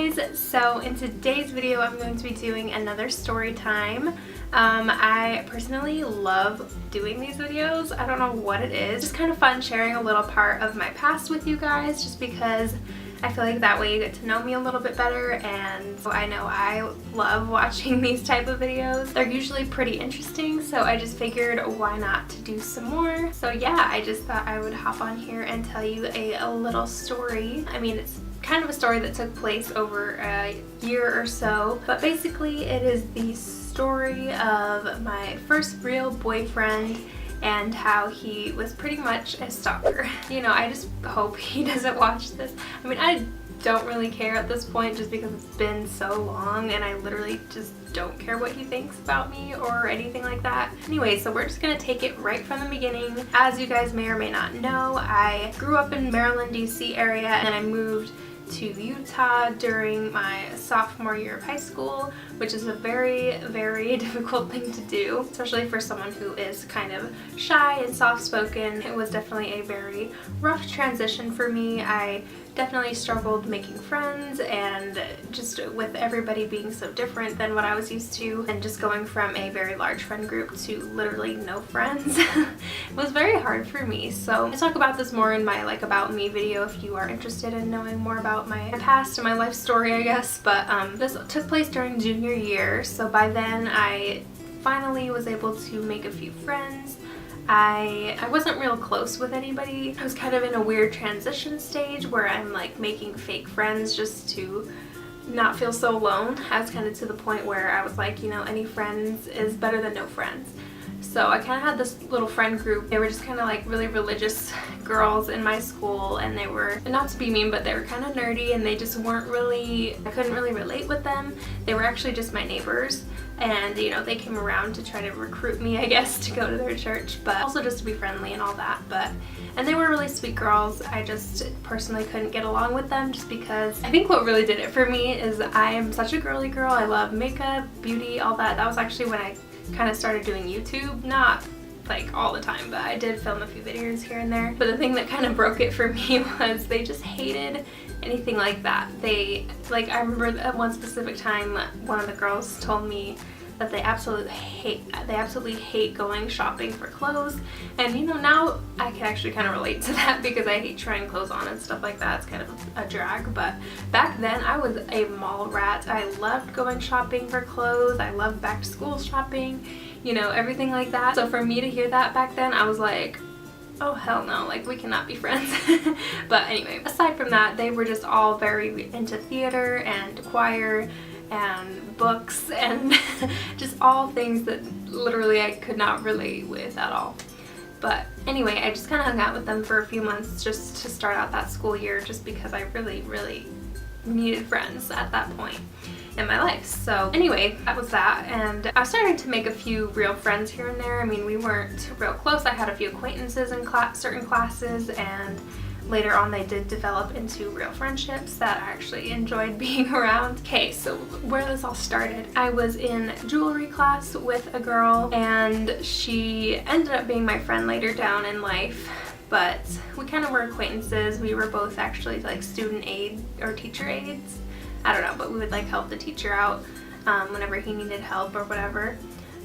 guys, so in today's video I'm going to be doing another story time. I personally love doing these videos. I don't know what it is. It's just kind of fun sharing a little part of my past with you guys, just because I feel like that way you get to know me a little bit better, and I know I love watching these type of videos. They're usually pretty interesting, so I just figured why not to do some more. So yeah, I just thought I would hop on here and tell you a little story. I mean, it's kind of a story that took place over a year or so, but basically it is the story of my first real boyfriend and how he was pretty much a stalker. You know, I just hope he doesn't watch this. I mean, I don't really care at this point just because it's been so long and I literally just don't care what he thinks about me or anything like that. Anyway, so we're just gonna take it right from the beginning. As you guys may or may not know, I grew up in Maryland, DC area, and I moved to Utah during my sophomore year of high school, which is a very, very difficult thing to do, especially for someone who is kind of shy and soft-spoken. It was definitely a very rough transition for me. I definitely struggled making friends, and just with everybody being so different than what I was used to, and just going from a very large friend group to literally no friends it was very hard for me. So I talk about this more in my about me video if you are interested in knowing more about my past and my life story, I guess. But this took place during junior year, so by then I finally was able to make a few friends. I wasn't real close with anybody. I was kind of in a weird transition stage where I'm making fake friends just to not feel so alone. I was kind of to the point where I was like, you know, any friends is better than no friends. So I kind of had this little friend group. They were just kind of really religious girls in my school, and they were, not to be mean, but they were kind of nerdy, and they just weren't really, I couldn't really relate with them. They were actually just my neighbors, and you know, they came around to try to recruit me, I guess, to go to their church, but also just to be friendly and all that. And they were really sweet girls. I just personally couldn't get along with them, just because I think what really did it for me is I am such a girly girl. I love makeup, beauty, all that. That was actually when I kind of started doing YouTube. Not all the time, but I did film a few videos here and there. But the thing that kind of broke it for me was they just hated anything like that. I remember at one specific time one of the girls told me that they absolutely hate going shopping for clothes. And you know, now I can actually kind of relate to that because I hate trying clothes on and stuff like that. It's kind of a drag. But back then I was a mall rat. I loved going shopping for clothes. I loved back to school shopping, you know, everything like that. So for me to hear that back then, I was like, oh hell no, we cannot be friends. But anyway, aside from that, they were just all very into theater and choir and books and just all things that literally I could not relate with at all. But anyway, I just kind of hung out with them for a few months just to start out that school year, just because I really, really needed friends at that point in my life. So anyway, that was that, and I was starting to make a few real friends here and there. I mean, we weren't real close. I had a few acquaintances in certain classes, and later on they did develop into real friendships that I actually enjoyed being around. Okay, so where this all started, I was in jewelry class with a girl, and she ended up being my friend later down in life. But we kind of were acquaintances. We were both actually student aid or teacher aides. I don't know, but we would help the teacher out whenever he needed help or whatever.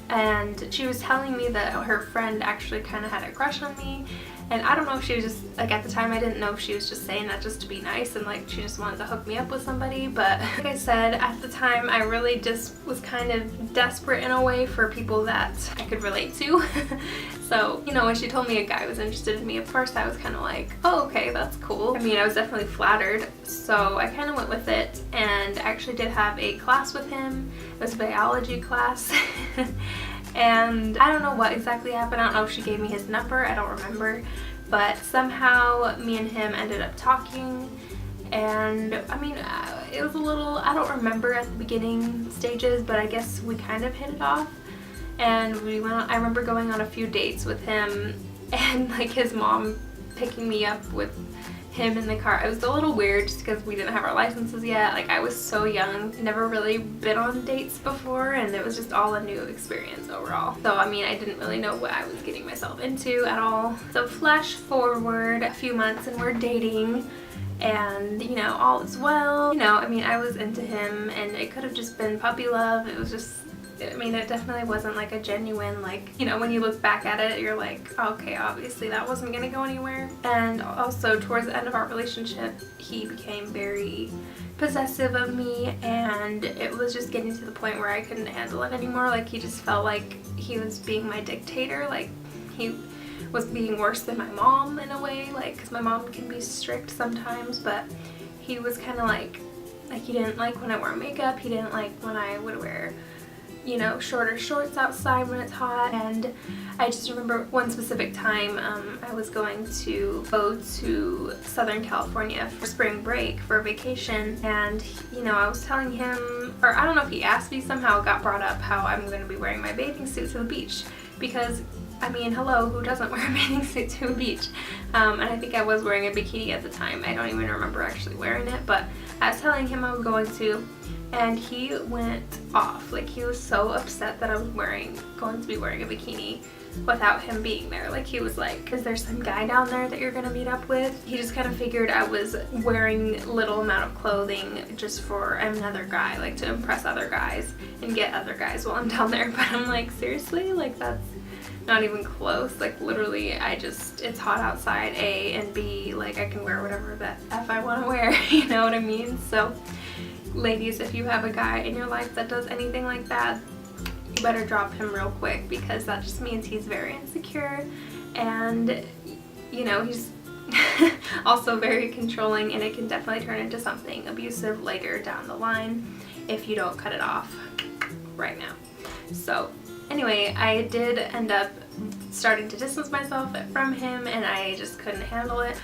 And she was telling me that her friend actually kind of had a crush on me. And I don't know if she was just, at the time I didn't know if she was just saying that just to be nice and she just wanted to hook me up with somebody. But like I said, at the time I really just was kind of desperate in a way for people that I could relate to. So, you know, when she told me a guy was interested in me, at first I was kind of like, oh, okay, that's cool. I mean, I was definitely flattered, so I kind of went with it, and I actually did have a class with him. It was a biology class. And I don't know what exactly happened. I don't know if she gave me his number, I don't remember. But somehow me and him ended up talking, and I mean, it was a little, I don't remember at the beginning stages, but I guess we kind of hit it off. And we went on, I remember going on a few dates with him, and his mom picking me up with him in the car. It was a little weird just because we didn't have our licenses yet. I was so young, never really been on dates before, and it was just all a new experience overall. So I mean, I didn't really know what I was getting myself into at all. So flash forward a few months and we're dating, and you know, all is well. You know, I mean, I was into him and it could have just been puppy love. It was just, I mean, it definitely wasn't like a genuine, like, you know, when you look back at it, you're like, okay, obviously that wasn't gonna go anywhere. And also towards the end of our relationship, he became very possessive of me, and it was just getting to the point where I couldn't handle it anymore. Like, he just felt like he was being my dictator. Like, he was being worse than my mom in a way, like, because my mom can be strict sometimes, but he was kind of like he didn't like when I wore makeup. He didn't like when I would wear, you know, shorter shorts outside when it's hot. And I just remember one specific time I was going to go to Southern California for spring break for a vacation, and you know, I was telling him, or I don't know if he asked me, somehow it got brought up how I'm going to be wearing my bathing suit to the beach, because I mean, hello, who doesn't wear a bathing suit to a beach? And I think I was wearing a bikini at the time. I don't even remember actually wearing it, but I was telling him I was going to, and he went off. Like, he was so upset that I was going to be wearing a bikini without him being there. Like, he was like, is there some guy down there that you're gonna meet up with? He just kind of figured I was wearing little amount of clothing just for another guy, like to impress other guys and get other guys while I'm down there. But I'm like, seriously? Like, that's not even close. Like, literally, it's hot outside, A, and B, like, I can wear whatever the F I want to wear, you know what I mean? So, ladies, if you have a guy in your life that does anything like that, you better drop him real quick, because that just means he's very insecure, and, you know, he's also very controlling, and it can definitely turn into something abusive later down the line if you don't cut it off right now. So, anyway, I did end up starting to distance myself from him, and I just couldn't handle it.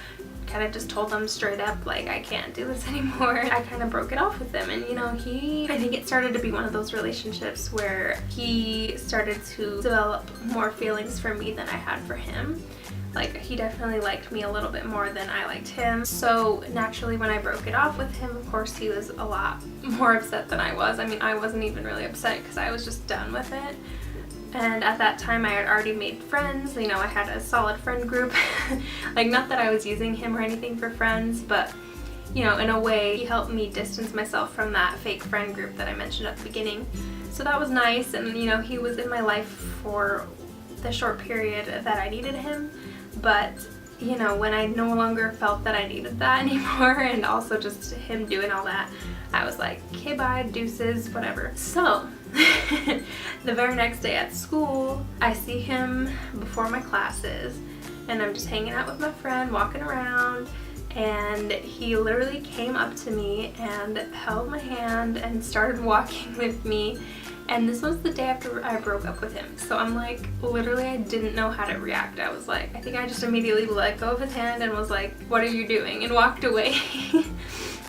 Kind of just told him straight up, like, I can't do this anymore. I kind of broke it off with him, and you know, I think it started to be one of those relationships where he started to develop more feelings for me than I had for him. Like, he definitely liked me a little bit more than I liked him. So naturally, when I broke it off with him, of course, he was a lot more upset than I was. I mean, I wasn't even really upset because I was just done with it. And at that time, I had already made friends. You know, I had a solid friend group. Like, not that I was using him or anything for friends, but, you know, in a way, he helped me distance myself from that fake friend group that I mentioned at the beginning. So that was nice, and, you know, he was in my life for the short period that I needed him. But, you know, when I no longer felt that I needed that anymore, and also just him doing all that, I was like, okay, bye, deuces, whatever. So, the very next day at school, I see him before my classes, and I'm just hanging out with my friend, walking around, and he literally came up to me and held my hand and started walking with me. And this was the day after I broke up with him. So I'm like, literally, I didn't know how to react. I was like, I think I just immediately let go of his hand and was like, what are you doing? And walked away.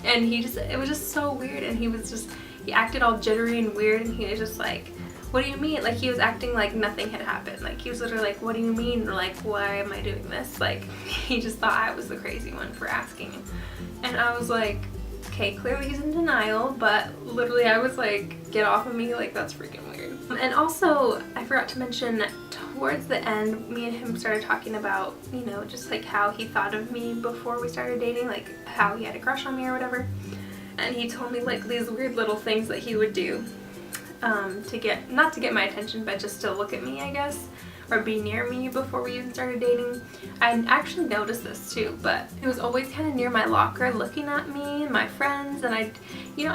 And it was just so weird. And he acted all jittery and weird. And he was just like, what do you mean? Like, he was acting like nothing had happened. Like, he was literally like, what do you mean? Or like, why am I doing this? Like, he just thought I was the crazy one for asking. And I was like, okay, clearly he's in denial, but literally I was like, get off of me, like, that's freaking weird. And also, I forgot to mention, towards the end, me and him started talking about, you know, just like how he thought of me before we started dating, like how he had a crush on me or whatever. And he told me like these weird little things that he would do not to get my attention, but just to look at me, I guess, or be near me before we even started dating. I actually noticed this too, but it was always kind of near my locker looking at me and my friends, and I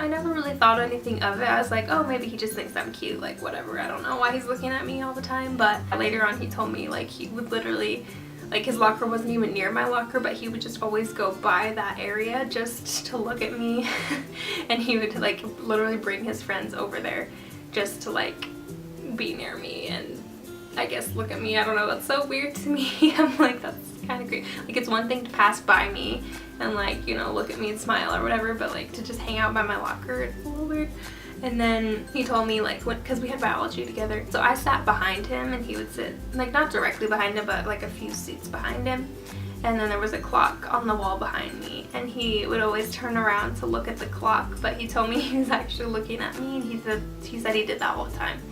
never really thought anything of it. I was like, oh, maybe he just thinks I'm cute, like whatever, I don't know why he's looking at me all the time. But later on he told me like he would literally, like, his locker wasn't even near my locker, but he would just always go by that area just to look at me. And he would like literally bring his friends over there just to like be near me and I guess look at me. I don't know, that's so weird to me. I'm like, that's kind of great. Like, it's one thing to pass by me and like, you know, look at me and smile or whatever, but like to just hang out by my locker, it's a little weird. And then he told me like, because we had biology together, so I sat behind him and he would sit like not directly behind him, but like a few seats behind him. And then there was a clock on the wall behind me, and he would always turn around to look at the clock, but he told me he was actually looking at me, and he said he did that all the time.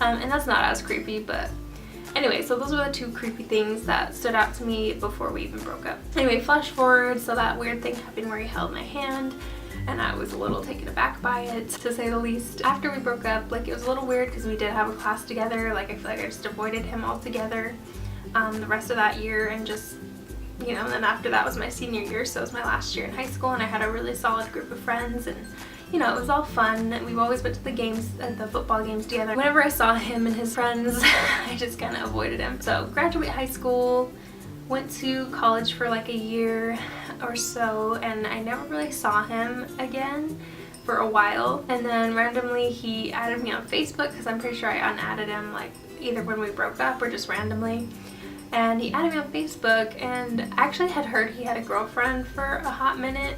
And that's not as creepy, but Anyway, so those were the two creepy things that stood out to me before we even broke up. Anyway, flash forward, so that weird thing happened where he held my hand, and I was a little taken aback by it, to say the least. After we broke up, like, it was a little weird because we did have a class together. Like, I feel like I just avoided him altogether the rest of that year, and just, you know, and then after that was my senior year, so it was my last year in high school, and I had a really solid group of friends, and you know, it was all fun. We've always went to the games, the football games together. Whenever I saw him and his friends, I just kind of avoided him. So graduate high school, went to college for like a year or so, and I never really saw him again for a while. And then randomly he added me on Facebook, because I'm pretty sure I unadded him like either when we broke up or just randomly. And he added me on Facebook, and I actually had heard he had a girlfriend for a hot minute,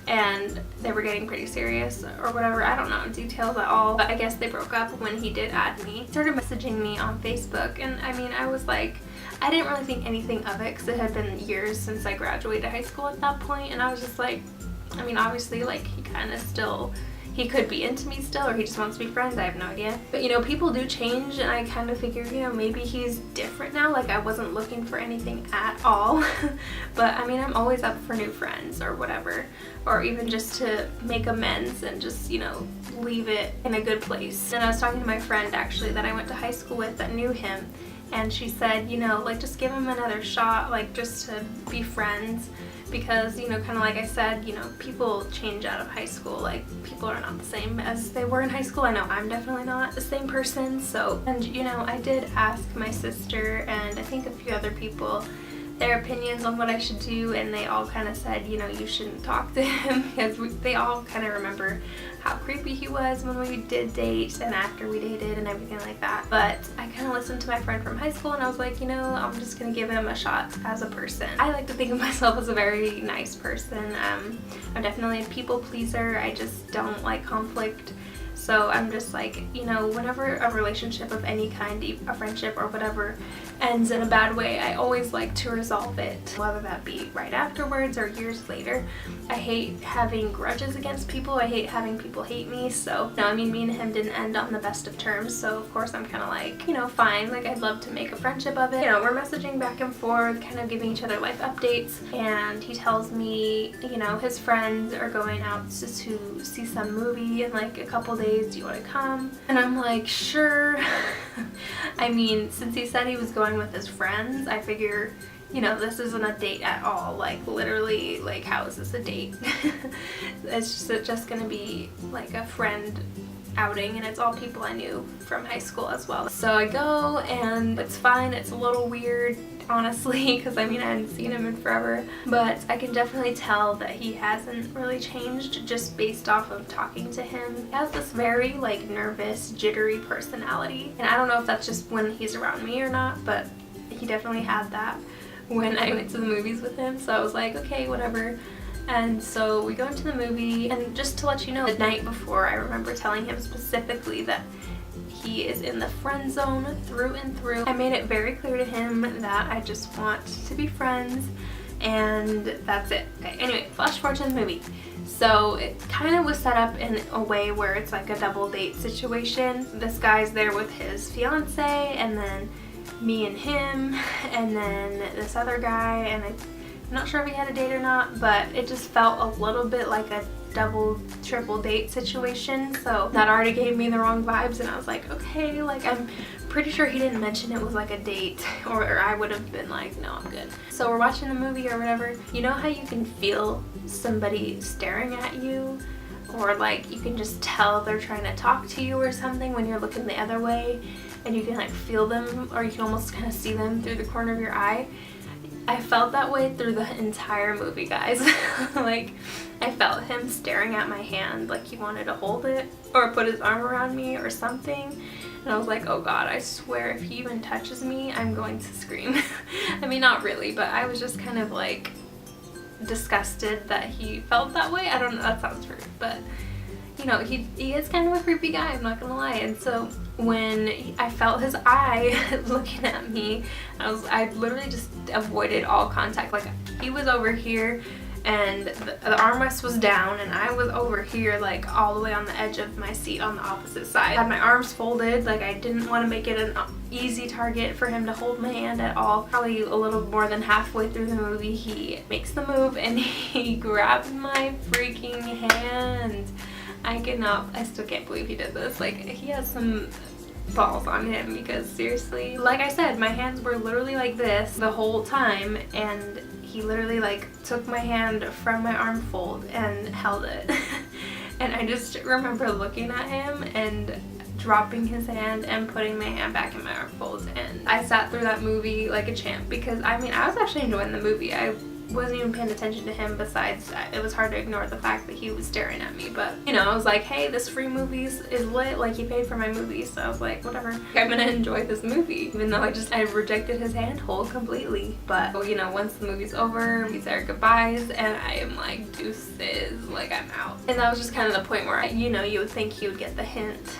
and they were getting pretty serious or whatever. I don't know details at all, but I guess they broke up when he did add me. He started messaging me on Facebook, and I mean, I was like, I didn't really think anything of it because it had been years since I graduated high school at that point, and I was just like, I mean, obviously, like, he kind of still, he could be into me still, or he just wants to be friends, I have no idea. But you know, people do change, and I kind of figured, you know, maybe he's different now. Like, I wasn't looking for anything at all. But I mean, I'm always up for new friends or whatever, or even just to make amends and just, you know, leave it in a good place. And I was talking to my friend actually that I went to high school with that knew him, and she said, you know, like, just give him another shot, like, just to be friends. Because, you know, kind of like I said, you know, people change out of high school. Like, people are not the same as they were in high school. I know I'm definitely not the same person. So, and you know, I did ask my sister and I think a few other people their opinions on what I should do, and they all kind of said, you know, you shouldn't talk to him, because they all kind of remember how creepy he was when we did date and after we dated and everything like that. But I kind of listened to my friend from high school, and I was like, you know, I'm just gonna give him a shot as a person. I like to think of myself as a very nice person. I'm definitely a people pleaser. I just don't like conflict. So I'm just like, you know, whenever a relationship of any kind, a friendship or whatever, ends in a bad way, I always like to resolve it, whether that be right afterwards or years later. I hate having grudges against people. I hate having people hate me. So, no, I mean, me and him didn't end on the best of terms. So, of course, I'm kind of like, you know, fine. Like, I'd love to make a friendship of it. You know, we're messaging back and forth, kind of giving each other life updates. And he tells me, you know, his friends are going out to see some movie in like a couple days. Do you want to come? And I'm like, sure. I mean, since he said he was going with his friends, I figure, you know, this isn't a date at all. Like, literally, like, how is this a date? It's just gonna be like a friend outing, and it's all people I knew from high school as well. So I go, and it's fine. It's a little weird, honestly, because I mean, I hadn't seen him in forever, but I can definitely tell that he hasn't really changed just based off of talking to him. He has this very like nervous, jittery personality, and I don't know if that's just when he's around me or not, but he definitely had that when I went to the movies with him. So I was like, okay, whatever. And so we go into the movie, and just to let you know, the night before, I remember telling him specifically that he is in the friend zone through and through. I made it very clear to him that I just want to be friends, and that's it. Okay, anyway, flash forward to the movie. So it kind of was set up in a way where it's like a double date situation. This guy's there with his fiance, and then me and him, and then this other guy, and I'm not sure if he had a date or not, but it just felt a little bit like a double, triple date situation. So that already gave me the wrong vibes, and I was like, okay, like, I'm pretty sure he didn't mention it was like a date, or I would have been like, no, I'm good. So we're watching the movie or whatever. You know how you can feel somebody staring at you, or like you can just tell they're trying to talk to you or something when you're looking the other way, and you can like feel them, or you can almost kind of see them through the corner of your eye. I felt that way through the entire movie, guys. Like, I felt him staring at my hand like he wanted to hold it or put his arm around me or something. And I was like, oh God, I swear if he even touches me, I'm going to scream. I mean, not really, but I was just kind of like disgusted that he felt that way. I don't know, that sounds rude, but you know, he is kind of a creepy guy, I'm not gonna lie. And so when I felt his eye looking at me, I literally just avoided all contact. Like, he was over here and the armrest was down and I was over here like all the way on the edge of my seat on the opposite side. I had my arms folded, like I didn't want to make it an easy target for him to hold my hand at all. Probably a little more than halfway through the movie, he makes the move and he grabs my freaking hand. I still can't believe he did this. Like, he has some balls on him, because seriously, like I said, my hands were literally like this the whole time, and he literally like took my hand from my arm fold and held it. And I just remember looking at him and dropping his hand and putting my hand back in my arm folds, and I sat through that movie like a champ, because I mean, I was actually enjoying the movie. I wasn't even paying attention to him. Besides, it was hard to ignore the fact that he was staring at me, but you know, I was like, hey, this free movie is lit, like he paid for my movie, so I was like, whatever, I'm gonna enjoy this movie, even though I rejected his handhold completely. But you know, once the movie's over, we say our goodbyes, and I am like, deuces, like I'm out. And that was just kind of the point where you know, you would think he would get the hint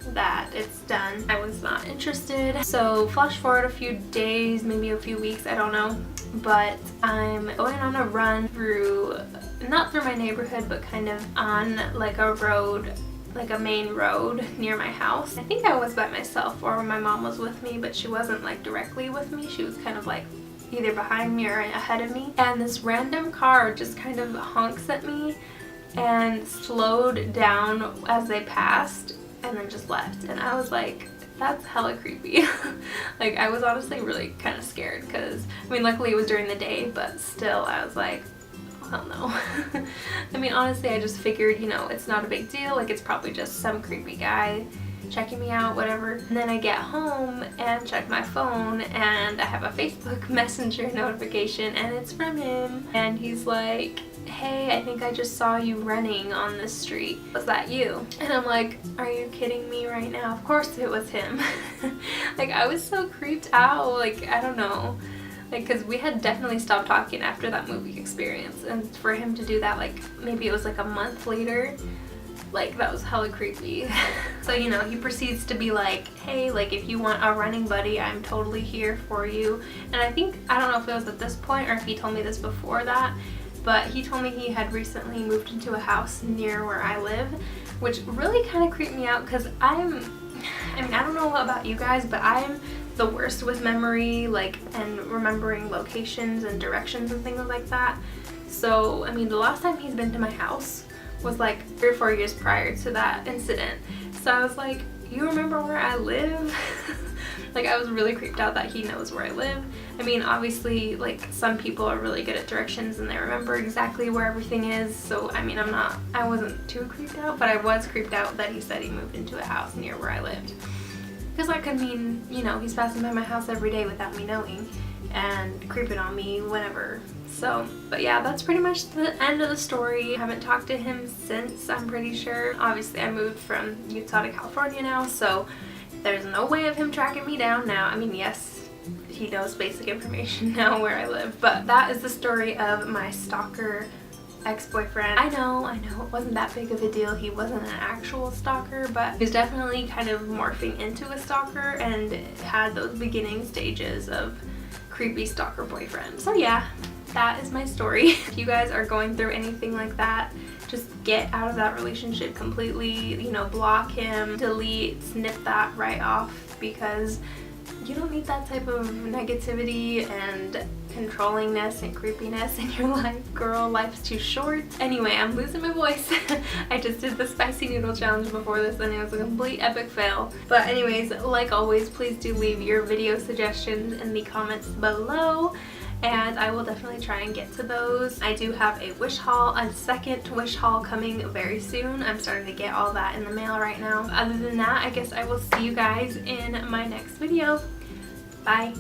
that it's done. I was not interested. So flash forward a few days, maybe a few weeks, I don't know, but I'm going on a run through, not through my neighborhood, but kind of on like a road, like a main road near my house. I think I was by myself, or my mom was with me, but she wasn't like directly with me. She was kind of like either behind me or ahead of me, and this random car just kind of honks at me and slowed down as they passed and then just left. And I was like, that's hella creepy. Like, I was honestly really kind of scared, because I mean, luckily it was during the day, but still I was like, oh, hell no. I mean, honestly, I just figured, you know, it's not a big deal, like it's probably just some creepy guy checking me out, whatever. And then I get home and check my phone, and I have a Facebook Messenger notification, and it's from him, and he's like, hey, I think I just saw you running on the street. Was that you? And I'm like, are you kidding me right now? Of course it was him. Like, I was so creeped out, like, I don't know. Like, because we had definitely stopped talking after that movie experience, and for him to do that, like, maybe it was like a month later, like, that was hella creepy. So, you know, he proceeds to be like, hey, like, if you want a running buddy, I'm totally here for you. And I think, I don't know if it was at this point or if he told me this before that, but he told me he had recently moved into a house near where I live, which really kind of creeped me out, because I mean, I don't know about you guys, but I'm the worst with memory, like, and remembering locations and directions and things like that. So, I mean, the last time he's been to my house was like 3 or 4 years prior to that incident. So I was like, you remember where I live? Like, I was really creeped out that he knows where I live. I mean, obviously, like, some people are really good at directions and they remember exactly where everything is. So, I mean, I wasn't too creeped out, but I was creeped out that he said he moved into a house near where I lived. Because that could mean, you know, he's passing by my house every day without me knowing and creeping on me whenever. So, but yeah, that's pretty much the end of the story. I haven't talked to him since, I'm pretty sure. Obviously, I moved from Utah to California now, so there's no way of him tracking me down now. I mean, yes, he knows basic information now where I live, but that is the story of my stalker ex-boyfriend. I know, it wasn't that big of a deal. He wasn't an actual stalker, but he was definitely kind of morphing into a stalker and had those beginning stages of creepy stalker boyfriend. So yeah, that is my story. If you guys are going through anything like that, just get out of that relationship completely, you know, block him, delete, snip that right off, because you don't need that type of negativity and controllingness and creepiness in your life, girl. Life's too short. Anyway, I'm losing my voice. I just did the spicy noodle challenge before this and it was a complete epic fail. But anyways, like always, please do leave your video suggestions in the comments below, and I will definitely try and get to those. I do have a wish haul, a second wish haul coming very soon. I'm starting to get all that in the mail right now. Other than that, I guess I will see you guys in my next video. Bye.